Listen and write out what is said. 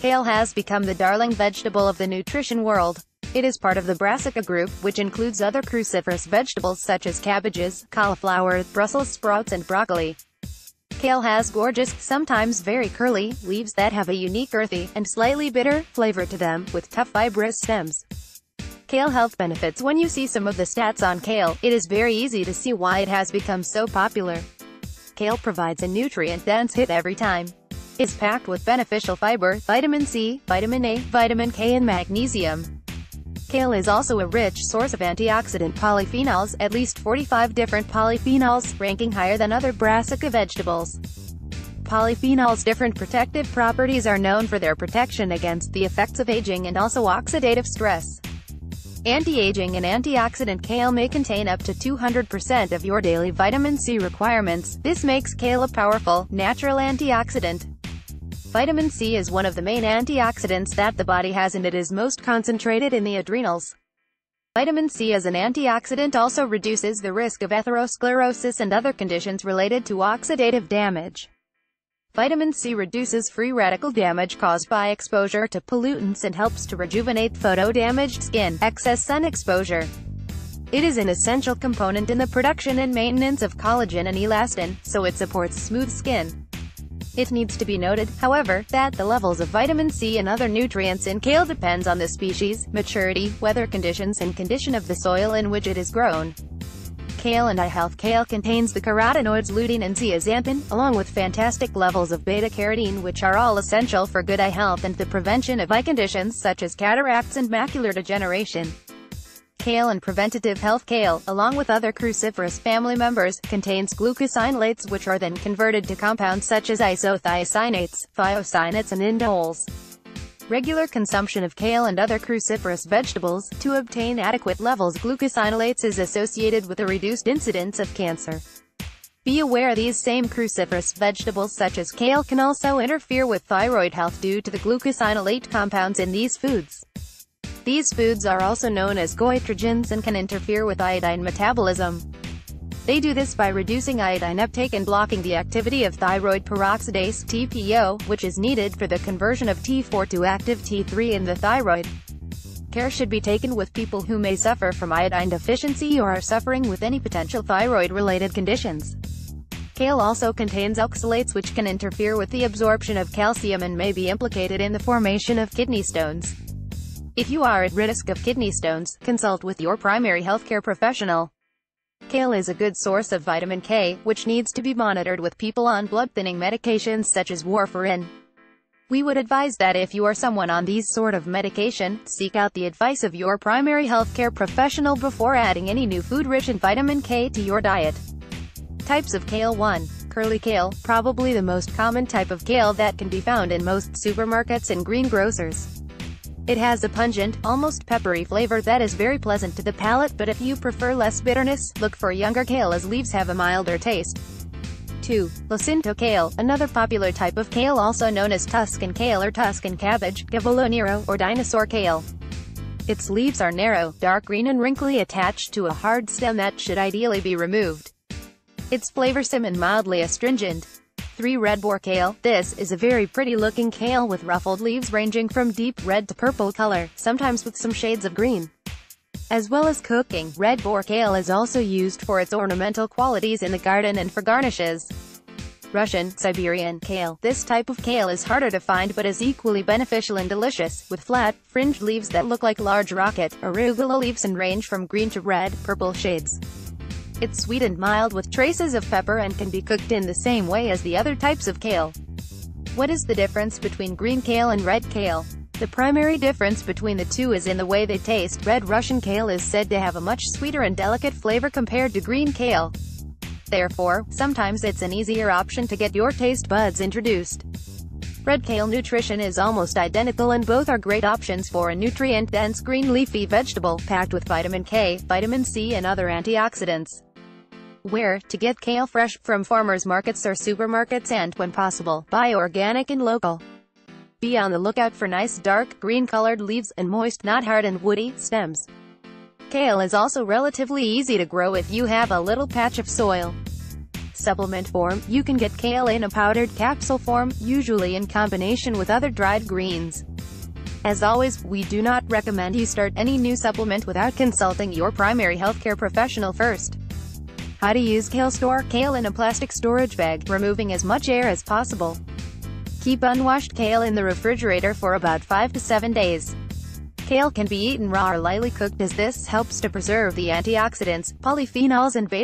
Kale has become the darling vegetable of the nutrition world. It is part of the Brassica group, which includes other cruciferous vegetables such as cabbages, cauliflower, Brussels sprouts and broccoli. Kale has gorgeous, sometimes very curly, leaves that have a unique earthy, and slightly bitter, flavor to them, with tough fibrous stems. Kale health benefits. When you see some of the stats on kale, it is very easy to see why it has become so popular. Kale provides a nutrient-dense hit every time. It is packed with beneficial fiber, vitamin C, vitamin A, vitamin K and magnesium. Kale is also a rich source of antioxidant polyphenols, at least 45 different polyphenols, ranking higher than other brassica vegetables. Polyphenols' different protective properties are known for their protection against the effects of aging and also oxidative stress. Anti-aging and antioxidant kale may contain up to 200% of your daily vitamin C requirements. This makes kale a powerful, natural antioxidant. Vitamin C is one of the main antioxidants that the body has, and it is most concentrated in the adrenals. Vitamin C as an antioxidant also reduces the risk of atherosclerosis and other conditions related to oxidative damage. Vitamin C reduces free radical damage caused by exposure to pollutants and helps to rejuvenate photo-damaged skin, excess sun exposure. It is an essential component in the production and maintenance of collagen and elastin, so it supports smooth skin. It needs to be noted, however, that the levels of vitamin C and other nutrients in kale depends on the species, maturity, weather conditions and condition of the soil in which it is grown. Kale and eye health. Kale contains the carotenoids lutein and zeaxanthin, along with fantastic levels of beta-carotene, which are all essential for good eye health and the prevention of eye conditions such as cataracts and macular degeneration. Kale and preventative health. Kale, along with other cruciferous family members, contains glucosinolates, which are then converted to compounds such as isothiocyanates, thiocinates and indoles. Regular consumption of kale and other cruciferous vegetables, to obtain adequate levels of glucosinolates, is associated with a reduced incidence of cancer. Be aware these same cruciferous vegetables such as kale can also interfere with thyroid health due to the glucosinolate compounds in these foods. These foods are also known as goitrogens and can interfere with iodine metabolism. They do this by reducing iodine uptake and blocking the activity of thyroid peroxidase (TPO), which is needed for the conversion of T4 to active T3 in the thyroid. Care should be taken with people who may suffer from iodine deficiency or are suffering with any potential thyroid-related conditions. Kale also contains oxalates, which can interfere with the absorption of calcium and may be implicated in the formation of kidney stones. If you are at risk of kidney stones, consult with your primary healthcare professional. Kale is a good source of vitamin K, which needs to be monitored with people on blood-thinning medications such as warfarin. We would advise that if you are someone on these sort of medication, seek out the advice of your primary healthcare professional before adding any new food rich in vitamin K to your diet. Types of kale. 1. Curly kale, probably the most common type of kale that can be found in most supermarkets and greengrocers. It has a pungent, almost peppery flavor that is very pleasant to the palate, but if you prefer less bitterness, look for younger kale as leaves have a milder taste. 2. Jacinto kale, another popular type of kale also known as Tuscan kale or Tuscan cabbage, Cavallo nero, or dinosaur kale. Its leaves are narrow, dark green and wrinkly, attached to a hard stem that should ideally be removed. It's flavorsome and mildly astringent. 3. Red boar kale. This is a very pretty looking kale with ruffled leaves ranging from deep red to purple color, sometimes with some shades of green. As well as cooking, red boar kale is also used for its ornamental qualities in the garden and for garnishes. Russian, Siberian kale. This type of kale is harder to find but is equally beneficial and delicious, with flat, fringed leaves that look like large rocket, arugula leaves and range from green to red, purple shades. It's sweet and mild with traces of pepper and can be cooked in the same way as the other types of kale. What is the difference between green kale and red kale? The primary difference between the two is in the way they taste. Red Russian kale is said to have a much sweeter and delicate flavor compared to green kale. Therefore, sometimes it's an easier option to get your taste buds introduced. Red kale nutrition is almost identical and both are great options for a nutrient-dense green leafy vegetable, packed with vitamin K, vitamin C and other antioxidants. Where to get kale? Fresh from farmers markets or supermarkets, and, when possible, buy organic and local. Be on the lookout for nice dark green colored leaves and moist, not hard and woody, stems. Kale is also relatively easy to grow if you have a little patch of soil. supplement form, you can get kale in a powdered capsule form, usually in combination with other dried greens. As always, we do not recommend you start any new supplement without consulting your primary healthcare professional first. How to use kale: store kale in a plastic storage bag, removing as much air as possible. Keep unwashed kale in the refrigerator for about 5 to 7 days. Kale can be eaten raw or lightly cooked, as this helps to preserve the antioxidants, polyphenols and beta